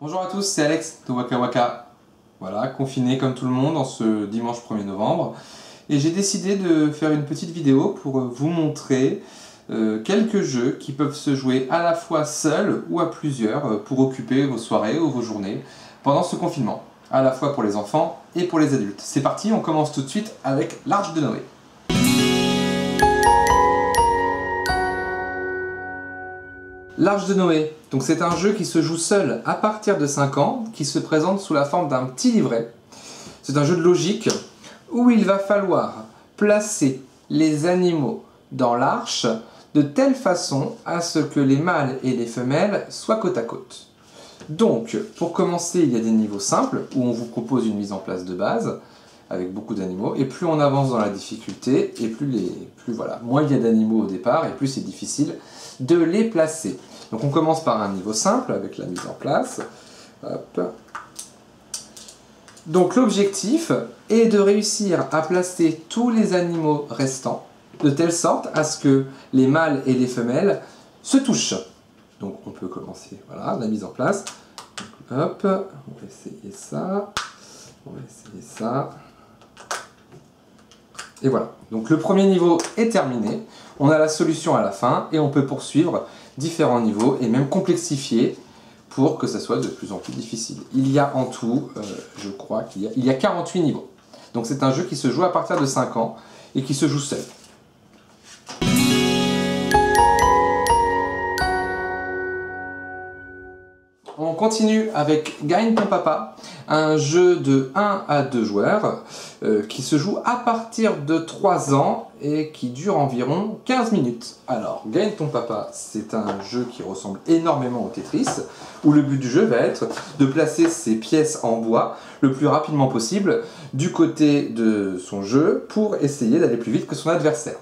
Bonjour à tous, c'est Alex de Waka Waka. Voilà, confiné comme tout le monde en ce dimanche 1er novembre. Et j'ai décidé de faire une petite vidéo pour vous montrer quelques jeux qui peuvent se jouer à la fois seuls ou à plusieurs pour occuper vos soirées ou vos journées pendant ce confinement. À la fois pour les enfants et pour les adultes. C'est parti, on commence tout de suite avec l'Arche de Noé. L'Arche de Noé, donc c'est un jeu qui se joue seul à partir de 5 ans, qui se présente sous la forme d'un petit livret. C'est un jeu de logique où il va falloir placer les animaux dans l'arche de telle façon à ce que les mâles et les femelles soient côte à côte. Donc, pour commencer, il y a des niveaux simples où on vous propose une mise en place de base avec beaucoup d'animaux, et plus on avance dans la difficulté, et moins il y a d'animaux au départ, et plus c'est difficile de les placer. Donc on commence par un niveau simple avec la mise en place. Hop. Donc l'objectif est de réussir à placer tous les animaux restants de telle sorte à ce que les mâles et les femelles se touchent. Donc on peut commencer, voilà, la mise en place. Hop, on va essayer ça. On va essayer ça. Et voilà, donc le premier niveau est terminé, on a la solution à la fin et on peut poursuivre différents niveaux et même complexifier pour que ça soit de plus en plus difficile. Il y a en tout, je crois qu'il y a 48 niveaux. Donc c'est un jeu qui se joue à partir de 5 ans et qui se joue seul. On continue avec Gagne ton papa, un jeu de 1 à 2 joueurs qui se joue à partir de 3 ans et qui dure environ 15 minutes. Alors, Gagne ton papa, c'est un jeu qui ressemble énormément au Tetris, où le but du jeu va être de placer ses pièces en bois le plus rapidement possible du côté de son jeu pour essayer d'aller plus vite que son adversaire.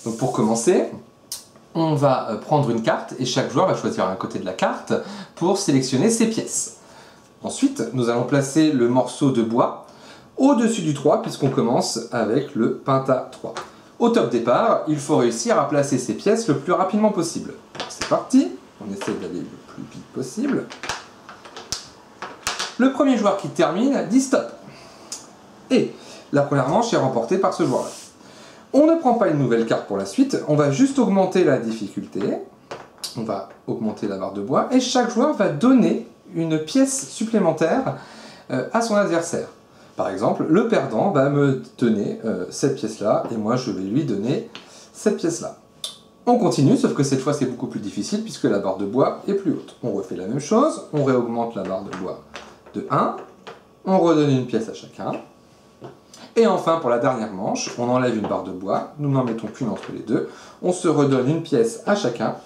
Donc pour commencer, on va prendre une carte et chaque joueur va choisir un côté de la carte pour sélectionner ses pièces. Ensuite, nous allons placer le morceau de bois au-dessus du 3 puisqu'on commence avec le Penta 3. Au top départ, il faut réussir à placer ses pièces le plus rapidement possible. C'est parti, on essaie d'aller le plus vite possible. Le premier joueur qui termine dit stop. Et la première manche est remportée par ce joueur-là. On ne prend pas une nouvelle carte pour la suite, on va juste augmenter la difficulté, on va augmenter la barre de bois, et chaque joueur va donner une pièce supplémentaire à son adversaire. Par exemple, le perdant va me donner cette pièce-là, et moi je vais lui donner cette pièce-là. On continue, sauf que cette fois c'est beaucoup plus difficile, puisque la barre de bois est plus haute. On refait la même chose, on réaugmente la barre de bois de 1, on redonne une pièce à chacun. Et enfin, pour la dernière manche, on enlève une barre de bois, nous n'en mettons qu'une entre les deux, on se redonne une pièce à chacun,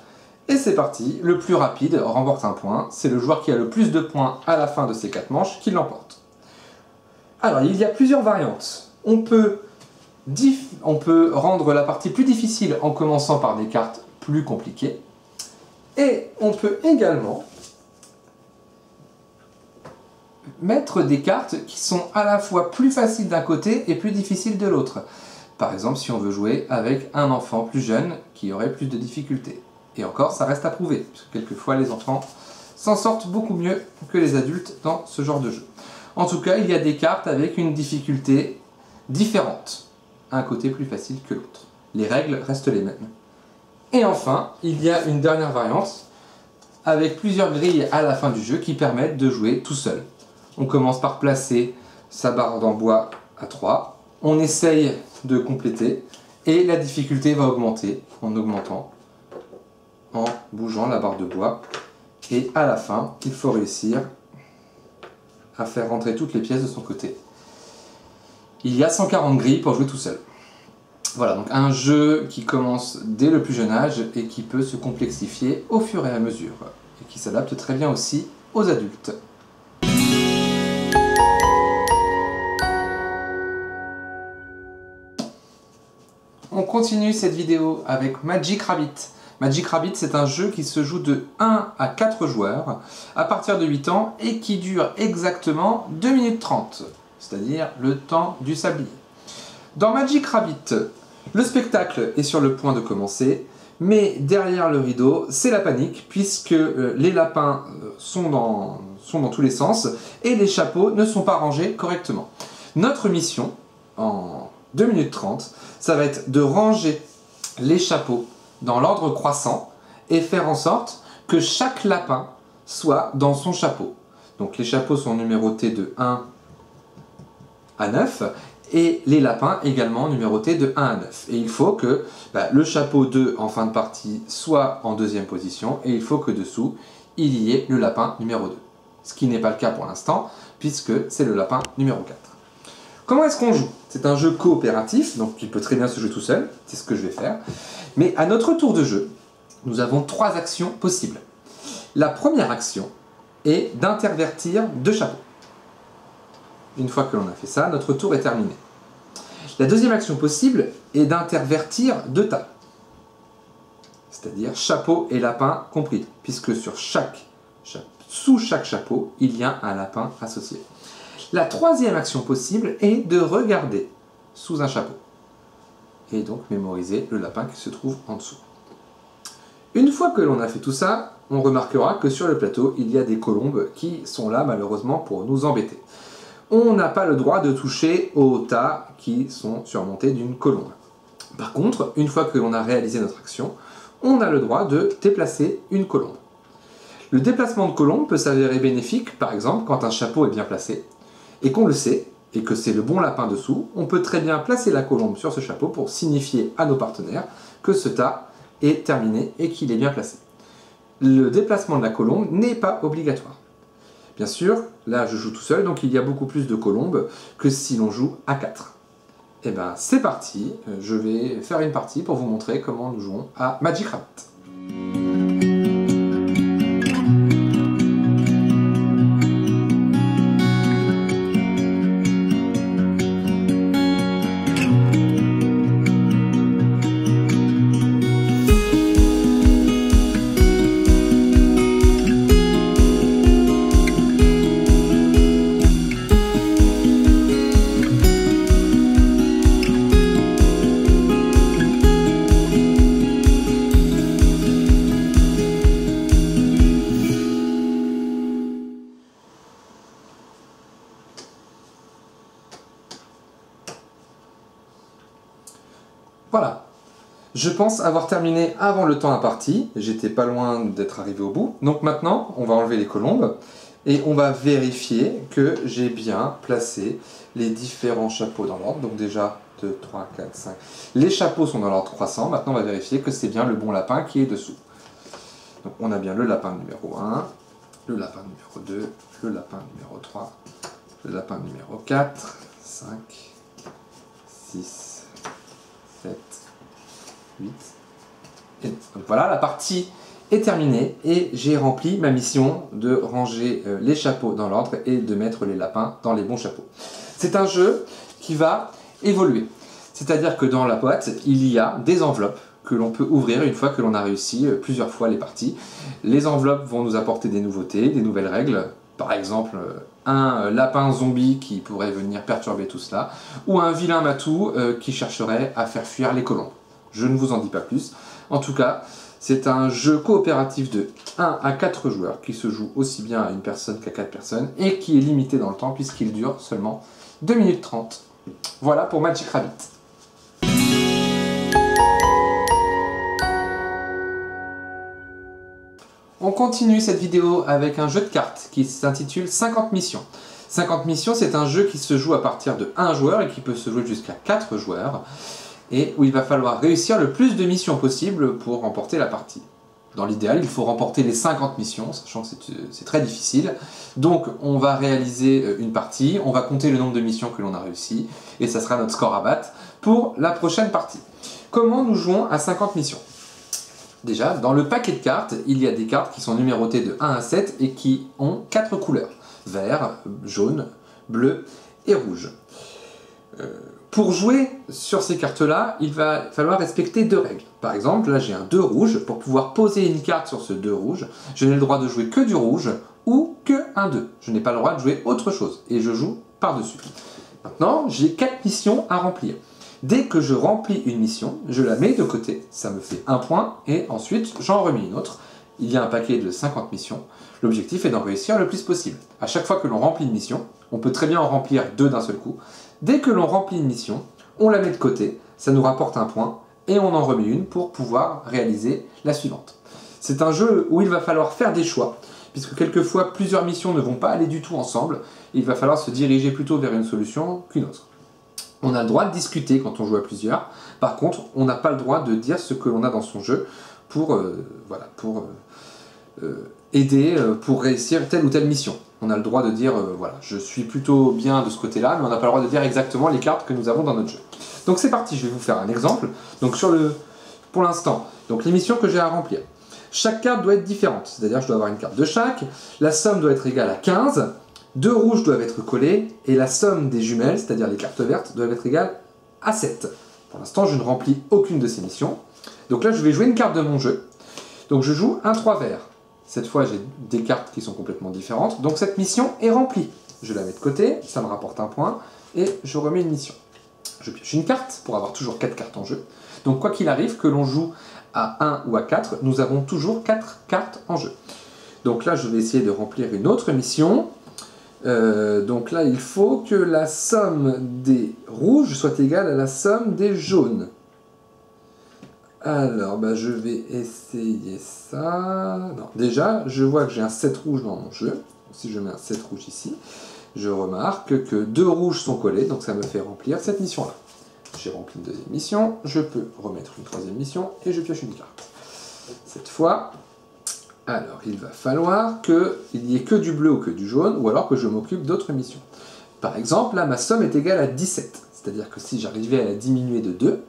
et c'est parti, le plus rapide remporte un point, c'est le joueur qui a le plus de points à la fin de ces 4 manches qui l'emporte. Alors, il y a plusieurs variantes. On peut rendre la partie plus difficile en commençant par des cartes plus compliquées, et on peut également mettre des cartes qui sont à la fois plus faciles d'un côté et plus difficiles de l'autre. Par exemple, si on veut jouer avec un enfant plus jeune qui aurait plus de difficultés. Et encore, ça reste à prouver, parce que quelquefois les enfants s'en sortent beaucoup mieux que les adultes dans ce genre de jeu. En tout cas, il y a des cartes avec une difficulté différente. Un côté plus facile que l'autre. Les règles restent les mêmes. Et enfin, il y a une dernière variante avec plusieurs grilles à la fin du jeu qui permettent de jouer tout seul. On commence par placer sa barre en bois à 3, on essaye de compléter et la difficulté va augmenter en augmentant, en bougeant la barre de bois. Et à la fin, il faut réussir à faire rentrer toutes les pièces de son côté. Il y a 140 grilles pour jouer tout seul. Voilà, donc un jeu qui commence dès le plus jeune âge et qui peut se complexifier au fur et à mesure. Et qui s'adapte très bien aussi aux adultes. On continue cette vidéo avec Magic Rabbit. Magic Rabbit, c'est un jeu qui se joue de 1 à 4 joueurs à partir de 8 ans et qui dure exactement 2 minutes 30, c'est-à-dire le temps du sablier. Dans Magic Rabbit, le spectacle est sur le point de commencer, Mais derrière le rideau, c'est la panique, puisque les lapins sont dans tous les sens, et les chapeaux ne sont pas rangés correctement. Notre mission, en 2 minutes 30, ça va être de ranger les chapeaux dans l'ordre croissant, et faire en sorte que chaque lapin soit dans son chapeau. Donc les chapeaux sont numérotés de 1 à 9, et les lapins également numérotés de 1 à 9. Et il faut que le chapeau 2 en fin de partie soit en deuxième position, et il faut que dessous, il y ait le lapin numéro 2. Ce qui n'est pas le cas pour l'instant, puisque c'est le lapin numéro 4. Comment est-ce qu'on joue? C'est un jeu coopératif, donc il peut très bien se jouer tout seul, c'est ce que je vais faire. Mais à notre tour de jeu, nous avons 3 actions possibles. La première action est d'intervertir 2 chapeaux. Une fois que l'on a fait ça, notre tour est terminé. La deuxième action possible est d'intervertir 2 tables. C'est-à-dire chapeau et lapin compris, puisque sous chaque chapeau, il y a un lapin associé. La troisième action possible est de regarder sous un chapeau. Et donc mémoriser le lapin qui se trouve en dessous. Une fois que l'on a fait tout ça, on remarquera que sur le plateau, il y a des colombes qui sont là malheureusement pour nous embêter. On n'a pas le droit de toucher aux tas qui sont surmontés d'une colombe. Par contre, une fois que l'on a réalisé notre action, on a le droit de déplacer une colombe. Le déplacement de colombe peut s'avérer bénéfique, par exemple, quand un chapeau est bien placé, et qu'on le sait, et que c'est le bon lapin dessous, on peut très bien placer la colombe sur ce chapeau pour signifier à nos partenaires que ce tas est terminé et qu'il est bien placé. Le déplacement de la colombe n'est pas obligatoire. Bien sûr, là je joue tout seul, donc il y a beaucoup plus de colombes que si l'on joue à 4. Et ben c'est parti, je vais faire une partie pour vous montrer comment nous jouons à Magic Rabbit. Voilà, je pense avoir terminé avant le temps imparti, j'étais pas loin d'être arrivé au bout. Donc maintenant, on va enlever les colombes et on va vérifier que j'ai bien placé les différents chapeaux dans l'ordre. Donc déjà, 2, 3, 4, 5. Les chapeaux sont dans l'ordre croissant, maintenant on va vérifier que c'est bien le bon lapin qui est dessous. Donc on a bien le lapin numéro 1, le lapin numéro 2, le lapin numéro 3, le lapin numéro 4, 5, 6, 7, 8 et 9. Donc voilà, la partie est terminée et j'ai rempli ma mission de ranger les chapeaux dans l'ordre et de mettre les lapins dans les bons chapeaux. C'est un jeu qui va évoluer. C'est-à-dire que dans la boîte, il y a des enveloppes que l'on peut ouvrir une fois que l'on a réussi plusieurs fois les parties. Les enveloppes vont nous apporter des nouveautés, des nouvelles règles. Par exemple, un lapin zombie qui pourrait venir perturber tout cela, ou un vilain matou qui chercherait à faire fuir les colombes. Je ne vous en dis pas plus. En tout cas, c'est un jeu coopératif de 1 à 4 joueurs qui se joue aussi bien à une personne qu'à 4 personnes et qui est limité dans le temps puisqu'il dure seulement 2 minutes 30. Voilà pour Magic Rabbit. On continue cette vidéo avec un jeu de cartes qui s'intitule 50 missions. 50 missions, c'est un jeu qui se joue à partir de 1 joueur et qui peut se jouer jusqu'à 4 joueurs et où il va falloir réussir le plus de missions possible pour remporter la partie. Dans l'idéal, il faut remporter les 50 missions, sachant que c'est très difficile. Donc on va réaliser une partie, on va compter le nombre de missions que l'on a réussi et ça sera notre score à battre pour la prochaine partie. Comment nous jouons à 50 missions ? Déjà, dans le paquet de cartes, il y a des cartes qui sont numérotées de 1 à 7 et qui ont 4 couleurs. Vert, jaune, bleu et rouge. Pour jouer sur ces cartes-là, il va falloir respecter 2 règles. Par exemple, là j'ai un 2 rouge. Pour pouvoir poser une carte sur ce 2 rouge, je n'ai le droit de jouer que du rouge ou que un 2. Je n'ai pas le droit de jouer autre chose et je joue par-dessus. Maintenant, j'ai 4 missions à remplir. Dès que je remplis une mission, je la mets de côté, ça me fait un point, et ensuite j'en remets une autre. Il y a un paquet de 50 missions. L'objectif est d'en réussir le plus possible. À chaque fois que l'on remplit une mission, on peut très bien en remplir 2 d'un seul coup. Dès que l'on remplit une mission, on la met de côté, ça nous rapporte un point, et on en remet une pour pouvoir réaliser la suivante. C'est un jeu où il va falloir faire des choix, puisque quelquefois plusieurs missions ne vont pas aller du tout ensemble, et il va falloir se diriger plutôt vers une solution qu'une autre. On a le droit de discuter quand on joue à plusieurs, par contre on n'a pas le droit de dire ce que l'on a dans son jeu pour, aider, pour réussir telle ou telle mission. On a le droit de dire, voilà, je suis plutôt bien de ce côté-là, mais on n'a pas le droit de dire exactement les cartes que nous avons dans notre jeu. Donc c'est parti, je vais vous faire un exemple. Donc pour l'instant, donc les missions que j'ai à remplir. Chaque carte doit être différente, c'est-à-dire je dois avoir une carte de chaque, la somme doit être égale à 15, 2 rouges doivent être collés, et la somme des jumelles, c'est-à-dire les cartes vertes, doivent être égale à 7. Pour l'instant, je ne remplis aucune de ces missions. Donc là, je vais jouer une carte de mon jeu. Donc je joue un 3 vert. Cette fois, j'ai des cartes qui sont complètement différentes, donc cette mission est remplie. Je la mets de côté, ça me rapporte un point, et je remets une mission. Je pioche une carte, pour avoir toujours 4 cartes en jeu. Donc quoi qu'il arrive, que l'on joue à 1 ou à 4, nous avons toujours 4 cartes en jeu. Donc là, je vais essayer de remplir une autre mission. Donc là, il faut que la somme des rouges soit égale à la somme des jaunes. Alors, je vais essayer ça. Non, déjà, je vois que j'ai un 7 rouge dans mon jeu. Si je mets un 7 rouge ici, je remarque que 2 rouges sont collés, donc ça me fait remplir cette mission-là. J'ai rempli une deuxième mission, je peux remettre une troisième mission, et je pioche une carte. Cette fois, alors il va falloir qu'il n'y ait que du bleu ou que du jaune, ou alors que je m'occupe d'autres missions. Par exemple, là, ma somme est égale à 17, c'est-à-dire que si j'arrivais à la diminuer de 2,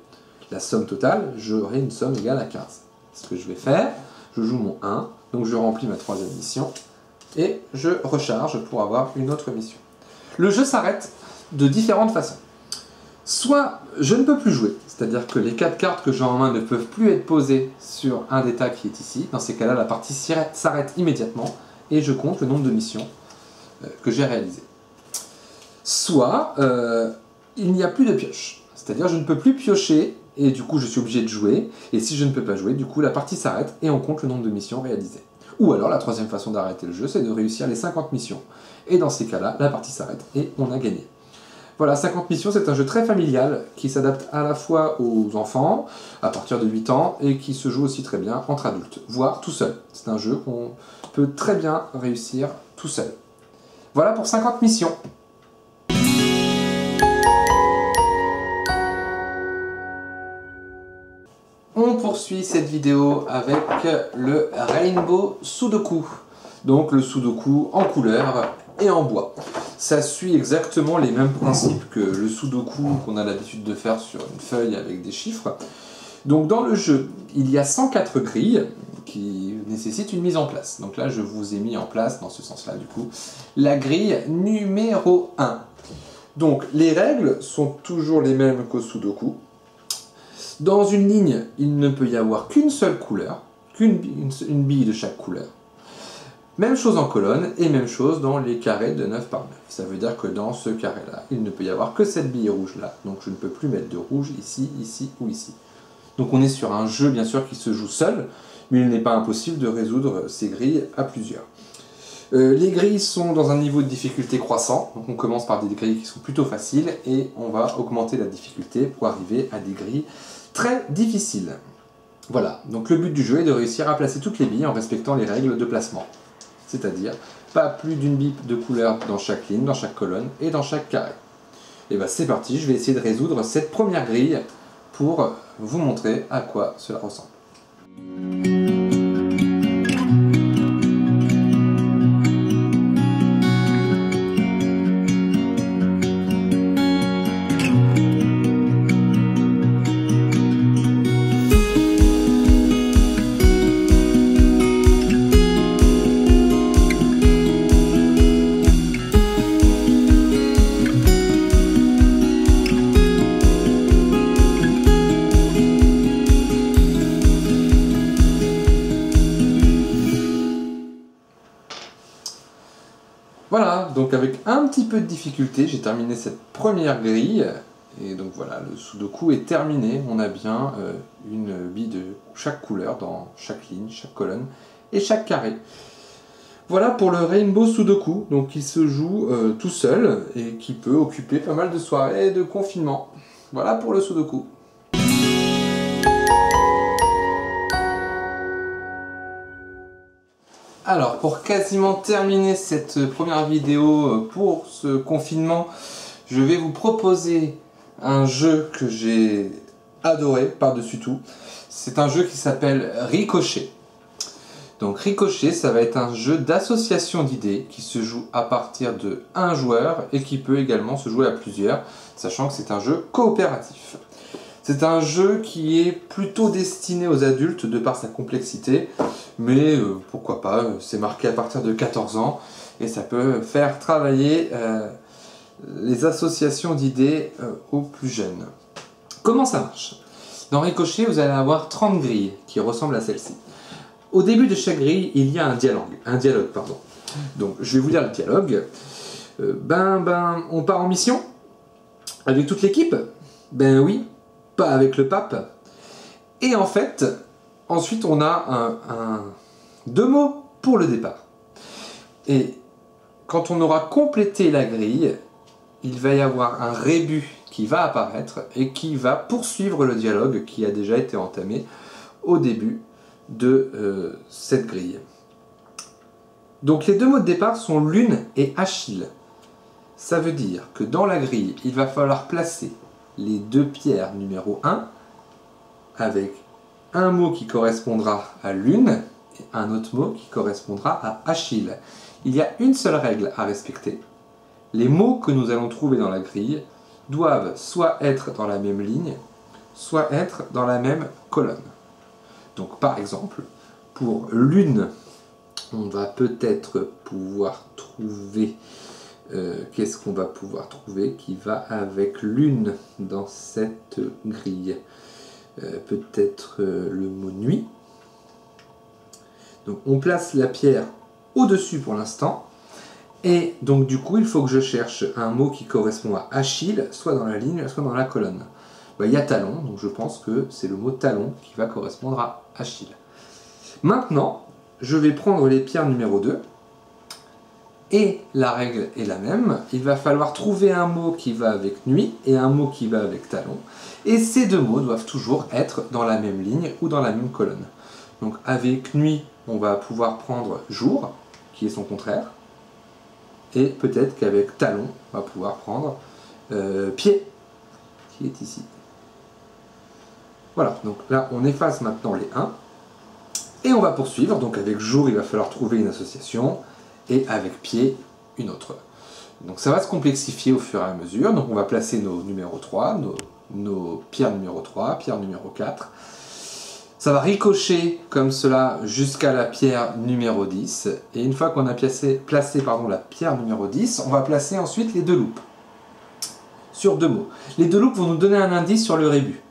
la somme totale, j'aurai une somme égale à 15. Ce que je vais faire, je joue mon 1, donc je remplis ma troisième mission, et je recharge pour avoir une autre mission. Le jeu s'arrête de différentes façons. Soit je ne peux plus jouer, c'est-à-dire que les 4 cartes que j'ai en main ne peuvent plus être posées sur un des tas qui est ici. Dans ces cas-là, la partie s'arrête immédiatement et je compte le nombre de missions que j'ai réalisées. Soit il n'y a plus de pioche, c'est-à-dire je ne peux plus piocher et du coup je suis obligé de jouer. Et si je ne peux pas jouer, du coup la partie s'arrête et on compte le nombre de missions réalisées. Ou alors la troisième façon d'arrêter le jeu, c'est de réussir les 50 missions. Et dans ces cas-là, la partie s'arrête et on a gagné. Voilà, 50 missions, c'est un jeu très familial qui s'adapte à la fois aux enfants, à partir de 8 ans, et qui se joue aussi très bien entre adultes, voire tout seul. C'est un jeu qu'on peut très bien réussir tout seul. Voilà pour 50 missions. On poursuit cette vidéo avec le Rainbow Sudoku. Donc le Sudoku en couleur et en bois. Ça suit exactement les mêmes principes que le Sudoku qu'on a l'habitude de faire sur une feuille avec des chiffres. Donc dans le jeu, il y a 104 grilles qui nécessitent une mise en place. Donc là, je vous ai mis en place, dans ce sens-là du coup, la grille numéro 1. Donc les règles sont toujours les mêmes qu'au Sudoku. Dans une ligne, il ne peut y avoir qu'une seule couleur, une bille de chaque couleur. Même chose en colonne et même chose dans les carrés de 9 par 9. Ça veut dire que dans ce carré-là, il ne peut y avoir que cette bille rouge-là. Donc je ne peux plus mettre de rouge ici, ici ou ici. Donc on est sur un jeu bien sûr qui se joue seul, mais il n'est pas impossible de résoudre ces grilles à plusieurs. Les grilles sont dans un niveau de difficulté croissant. Donc on commence par des grilles qui sont plutôt faciles et on va augmenter la difficulté pour arriver à des grilles très difficiles. Voilà, donc le but du jeu est de réussir à placer toutes les billes en respectant les règles de placement. C'est-à-dire pas plus d'une bille de couleur dans chaque ligne, dans chaque colonne et dans chaque carré. Et bien c'est parti, je vais essayer de résoudre cette première grille pour vous montrer à quoi cela ressemble. Voilà, donc avec un petit peu de difficulté, j'ai terminé cette première grille Et donc voilà, le Sudoku est terminé. On a bien une bille de chaque couleur dans chaque ligne, chaque colonne et chaque carré. Voilà pour le Rainbow Sudoku, donc qui se joue tout seul et qui peut occuper pas mal de soirées de confinement. Voilà pour le Sudoku. Alors, pour quasiment terminer cette première vidéo pour ce confinement, je vais vous proposer un jeu que j'ai adoré par-dessus tout. C'est un jeu qui s'appelle Ricochet. Donc Ricochet, ça va être un jeu d'association d'idées qui se joue à partir de un joueur et qui peut également se jouer à plusieurs, sachant que c'est un jeu coopératif. C'est un jeu qui est plutôt destiné aux adultes de par sa complexité, mais pourquoi pas, c'est marqué à partir de 14 ans et ça peut faire travailler les associations d'idées aux plus jeunes. Comment ça marche? Dans Ricochet, vous allez avoir 30 grilles qui ressemblent à celle-ci. Au début de chaque grille, il y a un dialogue. Donc je vais vous lire le dialogue. On part en mission avec toute l'équipe? Ben oui. Pas avec le pape. Et en fait, ensuite on a deux mots pour le départ. Et quand on aura complété la grille, il va y avoir un rébut qui va apparaître et qui va poursuivre le dialogue qui a déjà été entamé au début de cette grille. Donc les deux mots de départ sont Lune et Achille. Ça veut dire que dans la grille, il va falloir placer les deux pierres numéro 1 avec un mot qui correspondra à Lune et un autre mot qui correspondra à Achille. Il y a une seule règle à respecter. Les mots que nous allons trouver dans la grille doivent soit être dans la même ligne, soit être dans la même colonne. Donc par exemple, pour Lune, on va peut-être pouvoir trouver... qu'est-ce qu'on va pouvoir trouver qui va avec Lune dans cette grille? Peut-être le mot nuit. Donc on place la pierre au-dessus pour l'instant. Et donc du coup, il faut que je cherche un mot qui correspond à Achille, soit dans la ligne, soit dans la colonne. Il y a talon, donc je pense que c'est le mot talon qui va correspondre à Achille. Maintenant, je vais prendre les pierres numéro 2. Et la règle est la même, il va falloir trouver un mot qui va avec nuit et un mot qui va avec talon. Et ces deux mots doivent toujours être dans la même ligne ou dans la même colonne. Donc avec nuit, on va pouvoir prendre jour, qui est son contraire. Et peut-être qu'avec talon, on va pouvoir prendre pied, qui est ici. Voilà, donc là on efface maintenant les 1. Et on va poursuivre, donc avec jour, il va falloir trouver une association. Et avec pied, une autre. Donc ça va se complexifier au fur et à mesure. Donc on va placer nos numéros 3, nos pierres numéro 3, pierre numéro 4. Ça va ricocher comme cela jusqu'à la pierre numéro 10. Et une fois qu'on a placé la pierre numéro 10, on va placer ensuite les deux loupes. Sur deux mots. Les deux loupes vont nous donner un indice sur le rébut.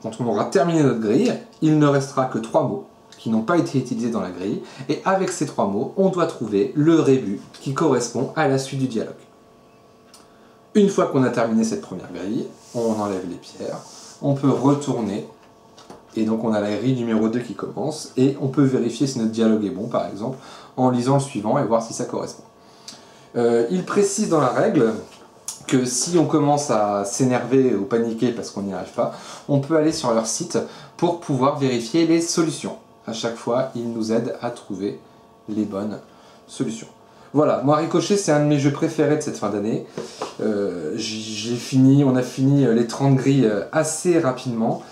Quand on aura terminé notre grille, il ne restera que 3 mots qui n'ont pas été utilisés dans la grille, et avec ces 3 mots, on doit trouver le rébut qui correspond à la suite du dialogue. Une fois qu'on a terminé cette première grille, on enlève les pierres, on peut retourner, et donc on a la grille numéro 2 qui commence, et on peut vérifier si notre dialogue est bon, par exemple, en lisant le suivant et voir si ça correspond. Il précise dans la règle que si on commence à s'énerver ou paniquer parce qu'on n'y arrive pas, on peut aller sur leur site pour pouvoir vérifier les solutions. À chaque fois, ils nous aident à trouver les bonnes solutions. Voilà, moi Ricochet, c'est un de mes jeux préférés de cette fin d'année. On a fini les 30 grilles assez rapidement.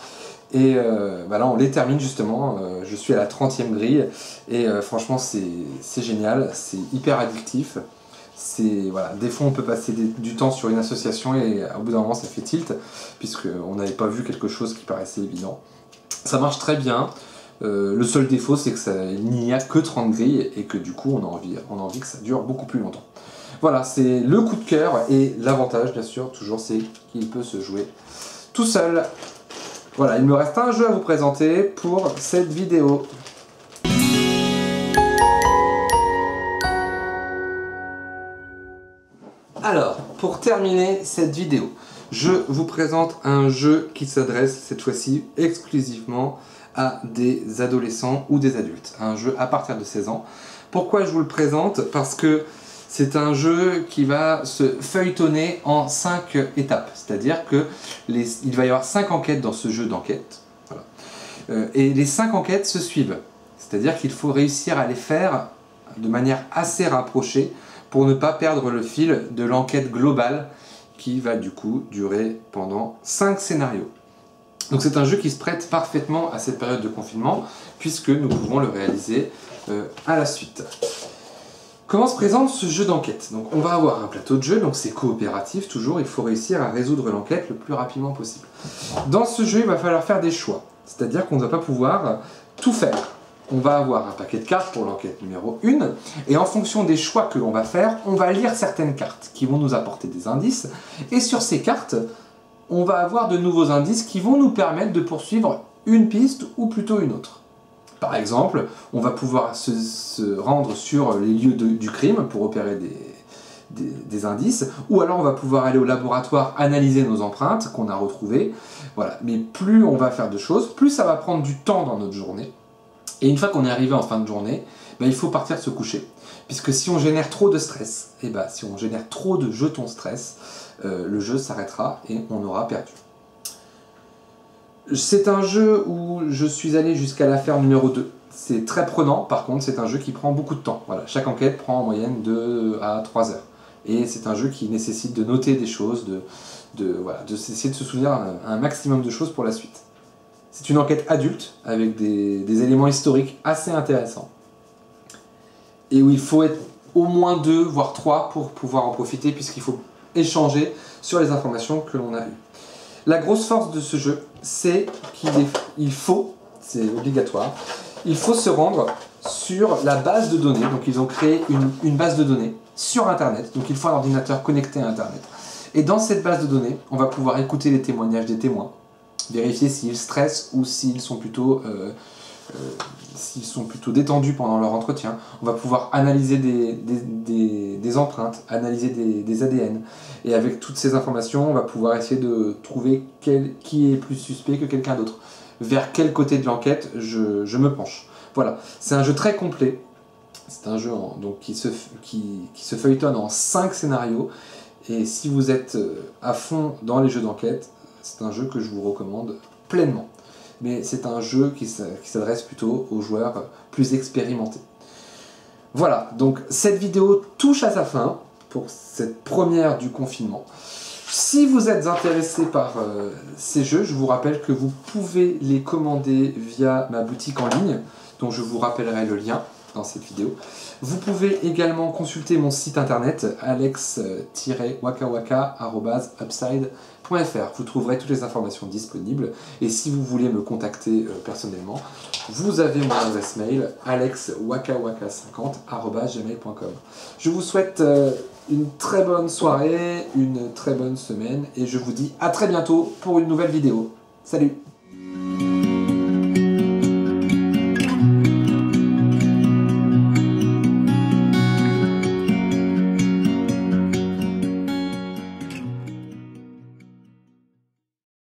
Et là, on les termine justement. Je suis à la 30e grille. Et franchement, c'est génial. C'est hyper addictif. Voilà, des fois, on peut passer du temps sur une association et au bout d'un moment, ça fait tilt. Puisqu'on n'avait pas vu quelque chose qui paraissait évident. Ça marche très bien. Le seul défaut, c'est qu'il n'y a que 30 grilles et que du coup, on a envie que ça dure beaucoup plus longtemps. Voilà, c'est le coup de cœur et l'avantage, bien sûr, toujours, c'est qu'il peut se jouer tout seul. Voilà, il me reste un jeu à vous présenter pour cette vidéo. Alors, pour terminer cette vidéo, je vous présente un jeu qui s'adresse cette fois-ci exclusivement à des adolescents ou des adultes. Un jeu à partir de 16 ans. Pourquoi je vous le présente? Parce que c'est un jeu qui va se feuilletonner en 5 étapes. C'est-à-dire qu'il va y avoir 5 enquêtes dans ce jeu d'enquête. Voilà. Et les 5 enquêtes se suivent. C'est-à-dire qu'il faut réussir à les faire de manière assez rapprochée pour ne pas perdre le fil de l'enquête globale qui va du coup durer pendant 5 scénarios. Donc c'est un jeu qui se prête parfaitement à cette période de confinement puisque nous pouvons le réaliser à la suite. Comment se présente ce jeu d'enquête? Donc on va avoir un plateau de jeu, donc c'est coopératif toujours, il faut réussir à résoudre l'enquête le plus rapidement possible. Dans ce jeu, il va falloir faire des choix, c'est-à-dire qu'on ne va pas pouvoir tout faire. On va avoir un paquet de cartes pour l'enquête numéro 1, et en fonction des choix que l'on va faire, on va lire certaines cartes qui vont nous apporter des indices, et sur ces cartes, on va avoir de nouveaux indices qui vont nous permettre de poursuivre une piste ou plutôt une autre. Par exemple, on va pouvoir se rendre sur les lieux du crime pour opérer des indices, ou alors on va pouvoir aller au laboratoire analyser nos empreintes qu'on a retrouvées. Voilà. Mais plus on va faire de choses, plus ça va prendre du temps dans notre journée. Et une fois qu'on est arrivé en fin de journée, il faut partir se coucher. Puisque si on génère trop de stress, si on génère trop de jetons stress, le jeu s'arrêtera et on aura perdu. C'est un jeu où je suis allé jusqu'à l'affaire numéro 2. C'est très prenant, par contre c'est un jeu qui prend beaucoup de temps. Voilà. Chaque enquête prend en moyenne 2 à 3 heures. Et c'est un jeu qui nécessite de noter des choses, essayer de se souvenir un maximum de choses pour la suite. C'est une enquête adulte, avec des éléments historiques assez intéressants. Et où il faut être au moins 2, voire 3 pour pouvoir en profiter, puisqu'il faut échanger sur les informations que l'on a eues. La grosse force de ce jeu, c'est qu'il faut, c'est obligatoire, il faut se rendre sur la base de données. Donc ils ont créé une base de données sur Internet. Donc il faut un ordinateur connecté à Internet. Et dans cette base de données, on va pouvoir écouter les témoignages des témoins, vérifier s'ils stressent ou s'ils sont plutôt détendus pendant leur entretien. On va pouvoir analyser des empreintes, analyser des ADN. Et avec toutes ces informations, on va pouvoir essayer de trouver qui est plus suspect que quelqu'un d'autre. Vers quel côté de l'enquête je me penche. Voilà, c'est un jeu très complet. C'est un jeu qui se feuilletonne en 5 scénarios. Et si vous êtes à fond dans les jeux d'enquête, c'est un jeu que je vous recommande pleinement. Mais c'est un jeu qui s'adresse plutôt aux joueurs plus expérimentés. Voilà, donc cette vidéo touche à sa fin pour cette première du confinement. Si vous êtes intéressé par ces jeux, je vous rappelle que vous pouvez les commander via ma boutique en ligne, dont je vous rappellerai le lien dans cette vidéo. Vous pouvez également consulter mon site internet alex-wakawaka@upside.fr. Vous trouverez toutes les informations disponibles. Et si vous voulez me contacter personnellement, vous avez mon adresse mail alexwakawaka50@gmail.com. Je vous souhaite une très bonne soirée, une très bonne semaine et je vous dis à très bientôt pour une nouvelle vidéo. Salut!